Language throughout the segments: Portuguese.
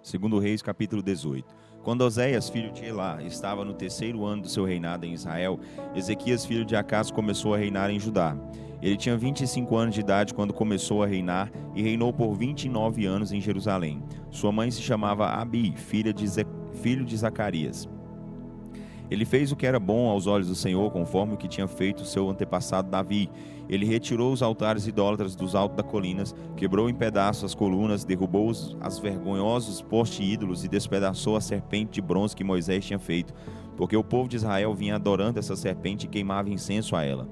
Segundo Reis, capítulo 18. Quando Oséias, filho de Elá, estava no terceiro ano do seu reinado em Israel, Ezequias, filho de Acás, começou a reinar em Judá. Ele tinha 25 anos de idade quando começou a reinar e reinou por 29 anos em Jerusalém. Sua mãe se chamava Abi, filho de Zacarias. Ele fez o que era bom aos olhos do Senhor, conforme o que tinha feito seu antepassado Davi. Ele retirou os altares idólatras dos altos das colinas, quebrou em pedaços as colunas, derrubou os vergonhosos postes ídolos e despedaçou a serpente de bronze que Moisés tinha feito, porque o povo de Israel vinha adorando essa serpente e queimava incenso a ela.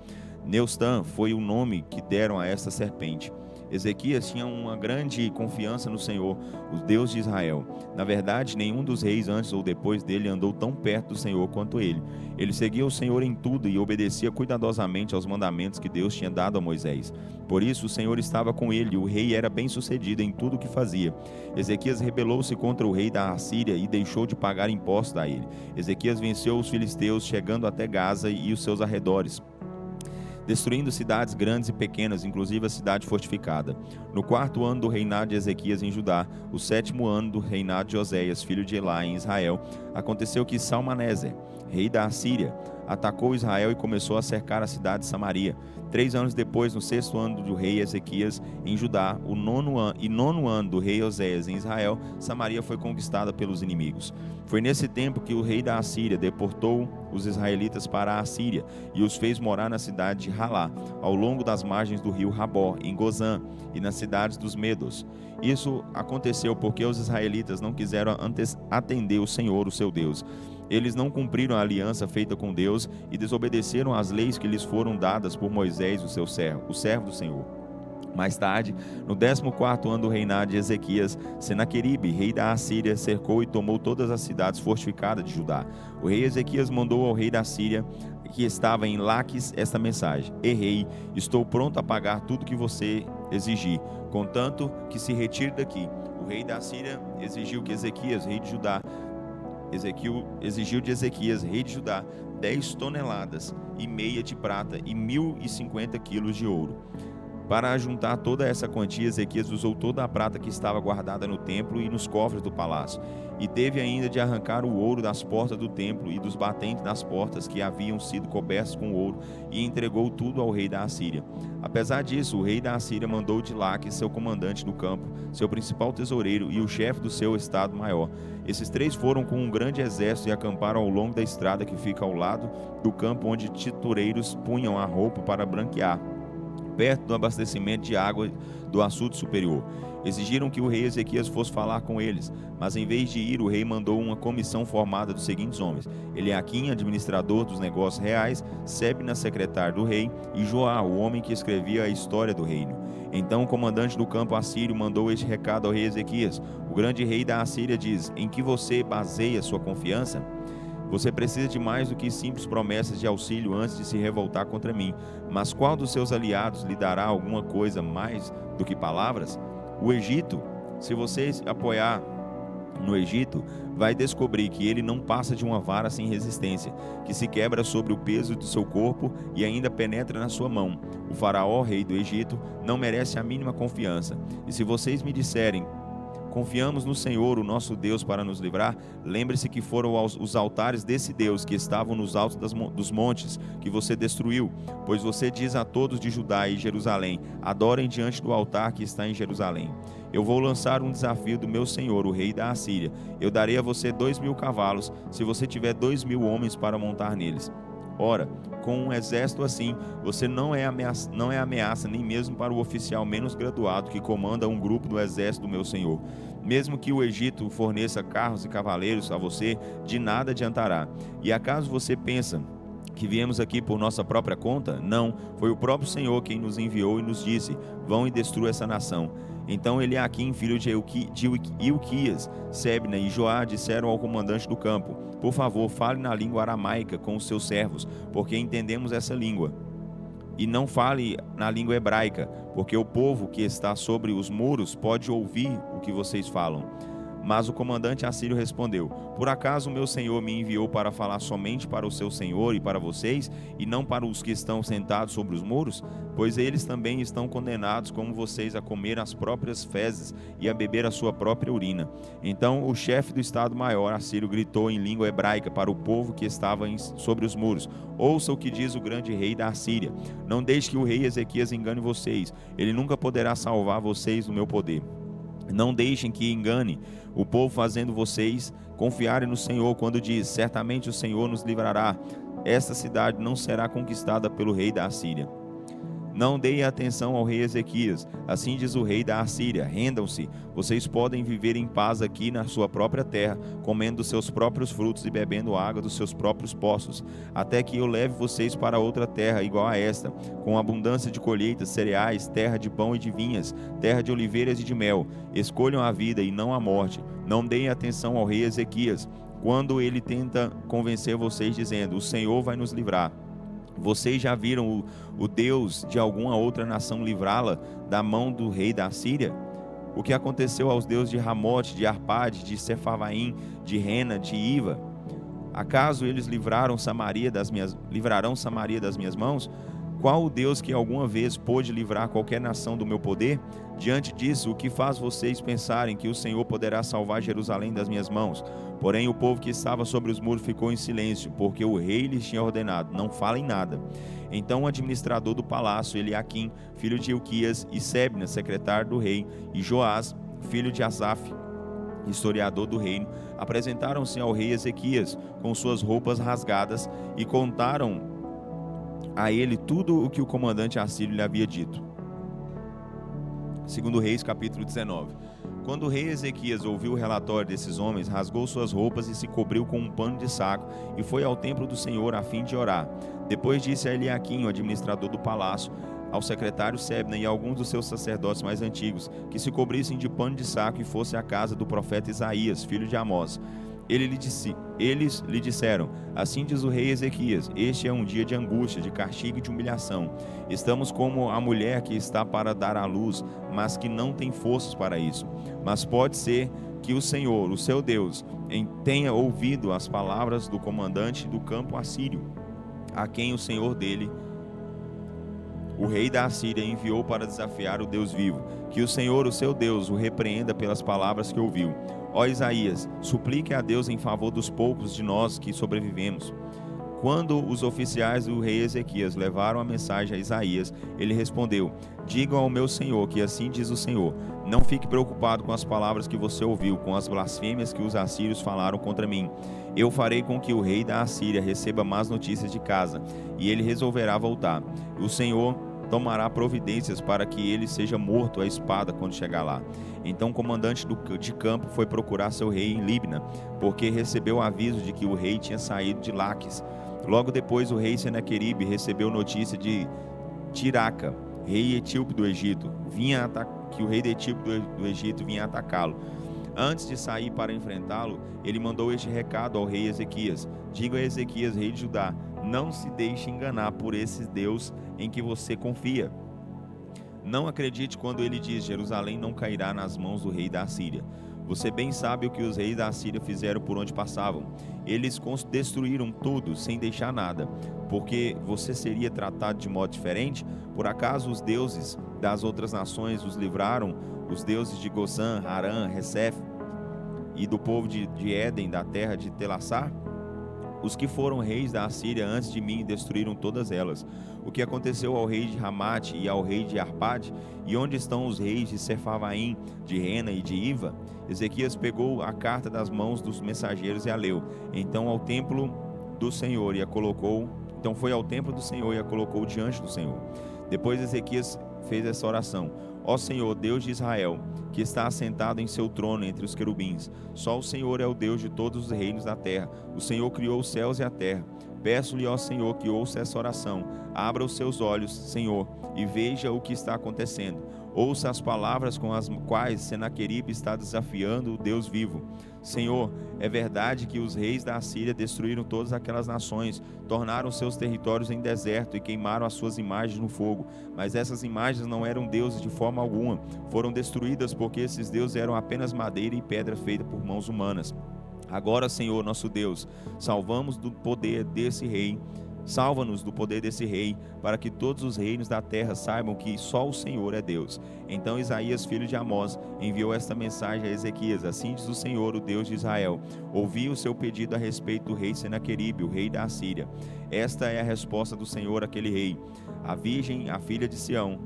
Neustã foi o nome que deram a esta serpente. Ezequias tinha uma grande confiança no Senhor, o Deus de Israel. Na verdade, nenhum dos reis antes ou depois dele andou tão perto do Senhor quanto ele. Ele seguia o Senhor em tudo e obedecia cuidadosamente aos mandamentos que Deus tinha dado a Moisés. Por isso, o Senhor estava com ele e o rei era bem-sucedido em tudo o que fazia. Ezequias rebelou-se contra o rei da Assíria e deixou de pagar impostos a ele. Ezequias venceu os filisteus, chegando até Gaza e os seus arredores, destruindo cidades grandes e pequenas, inclusive a cidade fortificada. No quarto ano do reinado de Ezequias em Judá, o sétimo ano do reinado de Oséias, filho de Elá, em Israel, aconteceu que Salmaneser, rei da Assíria, atacou Israel e começou a cercar a cidade de Samaria. 3 anos depois, no sexto ano do rei Ezequias em Judá, o nono ano do rei Oséias em Israel, Samaria foi conquistada pelos inimigos. Foi nesse tempo que o rei da Assíria deportou os israelitas para a Assíria e os fez morar na cidade de Halá, ao longo das margens do rio Rabó, em Gozã, e nas cidades dos Medos. Isso aconteceu porque os israelitas não quiseram atender o Senhor, o seu Deus. Eles não cumpriram a aliança feita com Deus e desobedeceram às leis que lhes foram dadas por Moisés, o servo do Senhor. Mais tarde, no 14º ano do reinado de Ezequias, Senaqueribe, rei da Assíria, cercou e tomou todas as cidades fortificadas de Judá. O rei Ezequias mandou ao rei da Síria, que estava em Laquis, esta mensagem: Rei, estou pronto a pagar tudo que você exigir, contanto que se retire daqui. O rei da Síria exigiu de Ezequias, rei de Judá, 10 toneladas e meia de prata e 1.050 quilos de ouro. Para juntar toda essa quantia, Ezequias usou toda a prata que estava guardada no templo e nos cofres do palácio, e teve ainda de arrancar o ouro das portas do templo e dos batentes das portas que haviam sido cobertos com ouro, e entregou tudo ao rei da Assíria. Apesar disso, o rei da Assíria mandou de Laque seu comandante do campo, seu principal tesoureiro e o chefe do seu estado-maior. Esses 3 foram com um grande exército e acamparam ao longo da estrada que fica ao lado do campo onde tintureiros punham a roupa para branquear, perto do abastecimento de água do açude superior. Exigiram que o rei Ezequias fosse falar com eles, mas em vez de ir, o rei mandou uma comissão formada dos seguintes homens: Eliaquim, administrador dos negócios reais, Sebna, secretário do rei, e Joá, o homem que escrevia a história do reino. Então o comandante do campo assírio mandou este recado ao rei Ezequias: O grande rei da Assíria diz: Em que você baseia sua confiança? Você precisa de mais do que simples promessas de auxílio antes de se revoltar contra mim. Mas qual dos seus aliados lhe dará alguma coisa mais do que palavras? O Egito. Se você apoiar no Egito, vai descobrir que ele não passa de uma vara sem resistência, que se quebra sobre o peso do seu corpo e ainda penetra na sua mão. O faraó, rei do Egito, não merece a mínima confiança. E se vocês me disserem: Confiamos no Senhor, o nosso Deus, para nos livrar, lembre-se que foram os altares desse Deus que estavam nos altos dos montes que você destruiu, pois você diz a todos de Judá e Jerusalém: adorem diante do altar que está em Jerusalém. Eu vou lançar um desafio do meu senhor, o rei da Assíria. Eu darei a você 2.000 cavalos, se você tiver 2.000 homens para montar neles. Ora, com um exército assim, você não é ameaça nem mesmo para o oficial menos graduado que comanda um grupo do exército do meu senhor. Mesmo que o Egito forneça carros e cavaleiros a você, de nada adiantará. E acaso você pensa que viemos aqui por nossa própria conta? Não, foi o próprio Senhor quem nos enviou e nos disse: vão e destrua essa nação. Então Eliaquim, filho de Ilquias, Sebna e Joá disseram ao comandante do campo: Por favor, fale na língua aramaica com os seus servos, porque entendemos essa língua. E não fale na língua hebraica, porque o povo que está sobre os muros pode ouvir o que vocês falam. Mas o comandante assírio respondeu: por acaso o meu senhor me enviou para falar somente para o seu senhor e para vocês, e não para os que estão sentados sobre os muros? Pois eles também estão condenados como vocês a comer as próprias fezes e a beber a sua própria urina. Então o chefe do estado-maior assírio gritou em língua hebraica para o povo que estava sobre os muros: ouça o que diz o grande rei da Assíria. Não deixe que o rei Ezequias engane vocês. Ele nunca poderá salvar vocês do meu poder. Não deixem que engane o povo, fazendo vocês confiarem no Senhor quando diz: certamente o Senhor nos livrará. Esta cidade não será conquistada pelo rei da Assíria. Não deem atenção ao rei Ezequias. Assim diz o rei da Assíria: rendam-se. Vocês podem viver em paz aqui na sua própria terra, comendo dos seus próprios frutos e bebendo água dos seus próprios poços, até que eu leve vocês para outra terra igual a esta, com abundância de colheitas, cereais, terra de pão e de vinhas, terra de oliveiras e de mel. Escolham a vida e não a morte. Não deem atenção ao rei Ezequias, quando ele tenta convencer vocês dizendo: o Senhor vai nos livrar. Vocês já viram o Deus de alguma outra nação livrá-la da mão do rei da Síria? O que aconteceu aos deuses de Ramote, de Arpade, de Sefarvaim, de Rena, de Iva? Acaso eles livrarão Samaria das minhas mãos? Qual o Deus que alguma vez pôde livrar qualquer nação do meu poder? Diante disso, o que faz vocês pensarem que o Senhor poderá salvar Jerusalém das minhas mãos? Porém, o povo que estava sobre os muros ficou em silêncio, porque o rei lhes tinha ordenado: não falem nada. Então o administrador do palácio, Eliaquim, filho de Hilquias, e Sebna, secretário do rei, e Joás, filho de Asaf, historiador do reino, apresentaram-se ao rei Ezequias com suas roupas rasgadas e contaram a ele tudo o que o comandante assírio lhe havia dito. 2 Reis, capítulo 19. Quando o rei Ezequias ouviu o relatório desses homens, rasgou suas roupas e se cobriu com um pano de saco, e foi ao templo do Senhor a fim de orar. Depois disse a Eliaquim, o administrador do palácio, ao secretário Sebna e a alguns dos seus sacerdotes mais antigos, que se cobrissem de pano de saco e fossem à casa do profeta Isaías, filho de Amós. Eles lhe disseram: assim diz o rei Ezequias, este é um dia de angústia, de castigo e de humilhação. Estamos como a mulher que está para dar à luz, mas que não tem forças para isso. Mas pode ser que o Senhor, o seu Deus, tenha ouvido as palavras do comandante do campo assírio, a quem o Senhor dele, o rei da Assíria, enviou para desafiar o Deus vivo. Que o Senhor, o seu Deus, o repreenda pelas palavras que ouviu. Ó Isaías, suplique a Deus em favor dos poucos de nós que sobrevivemos. Quando os oficiais do rei Ezequias levaram a mensagem a Isaías, ele respondeu: digam ao meu senhor que assim diz o Senhor: não fique preocupado com as palavras que você ouviu, com as blasfêmias que os assírios falaram contra mim. Eu farei com que o rei da Assíria receba más notícias de casa, e ele resolverá voltar. O Senhor tomará providências para que ele seja morto à espada quando chegar lá. Então o comandante de campo foi procurar seu rei em Libna, porque recebeu o aviso de que o rei tinha saído de Laques. Logo depois o rei Senaqueribe recebeu notícia de Tiraca, rei etíope do Egito, que o rei etíope do Egito vinha atacá-lo. Antes de sair para enfrentá-lo, ele mandou este recado ao rei Ezequias: diga a Ezequias, rei de Judá, não se deixe enganar por esse Deus em que você confia. Não acredite quando ele diz: Jerusalém não cairá nas mãos do rei da Assíria. Você bem sabe o que os reis da Assíria fizeram por onde passavam. Eles destruíram tudo sem deixar nada. Porque você seria tratado de modo diferente? Por acaso os deuses das outras nações os livraram? Os deuses de Gozã, Harã, Resef e do povo de Éden, da terra de Telassar? Os que foram reis da Assíria antes de mim destruíram todas elas. O que aconteceu ao rei de Ramate e ao rei de Arpade? E onde estão os reis de Sefarvaim, de Rena e de Iva? Ezequias pegou a carta das mãos dos mensageiros e a leu. Então foi ao templo do Senhor e a colocou diante do Senhor. Depois Ezequias fez essa oração: ó Senhor, Deus de Israel, que está assentado em seu trono entre os querubins, só o Senhor é o Deus de todos os reinos da terra. O Senhor criou os céus e a terra. Peço-lhe, ó Senhor, que ouça essa oração. Abra os seus olhos, Senhor, e veja o que está acontecendo. Ouça as palavras com as quais Senaqueribe está desafiando o Deus vivo. Senhor, é verdade que os reis da Assíria destruíram todas aquelas nações, tornaram seus territórios em deserto e queimaram as suas imagens no fogo. Mas essas imagens não eram deuses de forma alguma. Foram destruídas porque esses deuses eram apenas madeira e pedra feita por mãos humanas. Agora, Senhor, nosso Deus, salva-nos do poder desse rei, para que todos os reinos da terra saibam que só o Senhor é Deus. Então Isaías, filho de Amós, enviou esta mensagem a Ezequias: assim diz o Senhor, o Deus de Israel: ouvi o seu pedido a respeito do rei Senaqueribe, o rei da Assíria. Esta é a resposta do Senhor àquele rei: a virgem, a filha de Sião,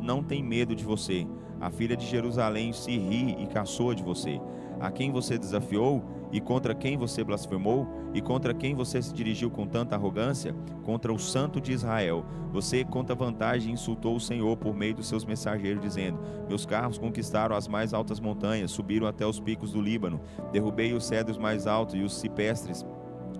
não tem medo de você. A filha de Jerusalém se ri e caçoa de você. A quem você desafiou? E contra quem você blasfemou? E contra quem você se dirigiu com tanta arrogância? Contra o Santo de Israel. Você, contra vantagem, insultou o Senhor por meio dos seus mensageiros, dizendo: meus carros conquistaram as mais altas montanhas, subiram até os picos do Líbano. Derrubei os cedros mais altos e os cipestres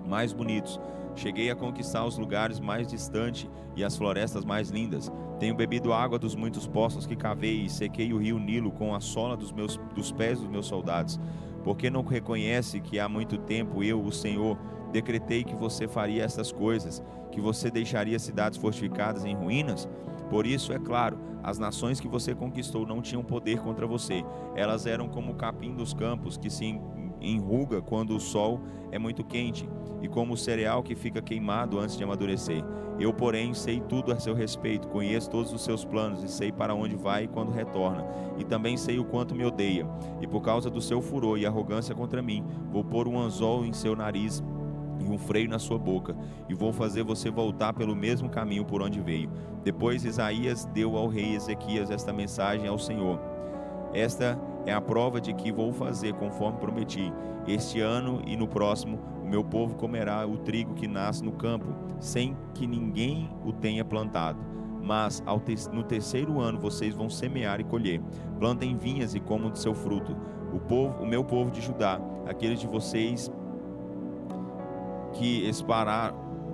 mais bonitos. Cheguei a conquistar os lugares mais distantes e as florestas mais lindas. Tenho bebido água dos muitos poços que cavei e sequei o rio Nilo com a sola dos pés dos meus soldados. Porque não reconhece que há muito tempo eu, o Senhor, decretei que você faria essas coisas, que você deixaria cidades fortificadas em ruínas? Por isso, é claro, as nações que você conquistou não tinham poder contra você. Elas eram como o capim dos campos, que se enruga quando o sol é muito quente, e como o cereal que fica queimado antes de amadurecer. Eu, porém, sei tudo a seu respeito, conheço todos os seus planos e sei para onde vai e quando retorna, e também sei o quanto me odeia. E por causa do seu furor e arrogância contra mim, vou pôr um anzol em seu nariz e um freio na sua boca, e vou fazer você voltar pelo mesmo caminho por onde veio. Depois Isaías deu ao rei Ezequias esta mensagem ao Senhor: esta é a prova de que vou fazer conforme prometi. Este ano e no próximo, o meu povo comerá o trigo que nasce no campo, sem que ninguém o tenha plantado. Mas no terceiro ano vocês vão semear e colher. Plantem vinhas e comam de seu fruto. O meu povo de Judá, aqueles de vocês que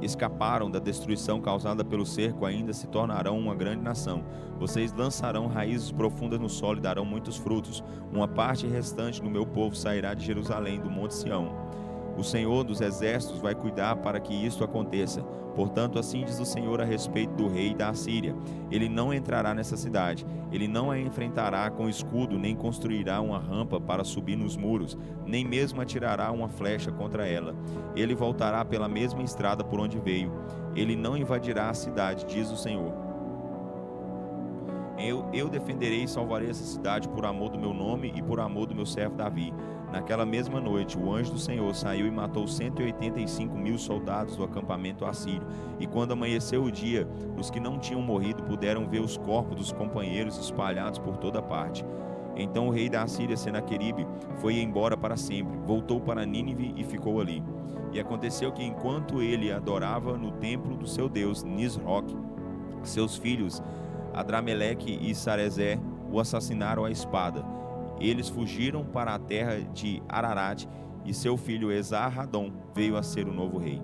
escaparam da destruição causada pelo cerco, ainda se tornarão uma grande nação. Vocês lançarão raízes profundas no solo e darão muitos frutos. Uma parte restante do meu povo sairá de Jerusalém, do monte Sião. O Senhor dos exércitos vai cuidar para que isto aconteça. Portanto, assim diz o Senhor a respeito do rei da Assíria: ele não entrará nessa cidade, ele não a enfrentará com escudo, nem construirá uma rampa para subir nos muros, nem mesmo atirará uma flecha contra ela. Ele voltará pela mesma estrada por onde veio. Ele não invadirá a cidade, diz o Senhor. Eu defenderei e salvarei essa cidade por amor do meu nome e por amor do meu servo Davi. Naquela mesma noite, o anjo do Senhor saiu e matou 185.000 soldados do acampamento assírio. E quando amanheceu o dia, os que não tinham morrido puderam ver os corpos dos companheiros espalhados por toda parte. Então o rei da Assíria, Senaqueribe, foi embora para sempre, voltou para Nínive e ficou ali. E aconteceu que, enquanto ele adorava no templo do seu deus Nisroque, seus filhos Adrameleque e Sarezé o assassinaram à espada. Eles fugiram para a terra de Ararat, e seu filho Esarhadon veio a ser o novo rei.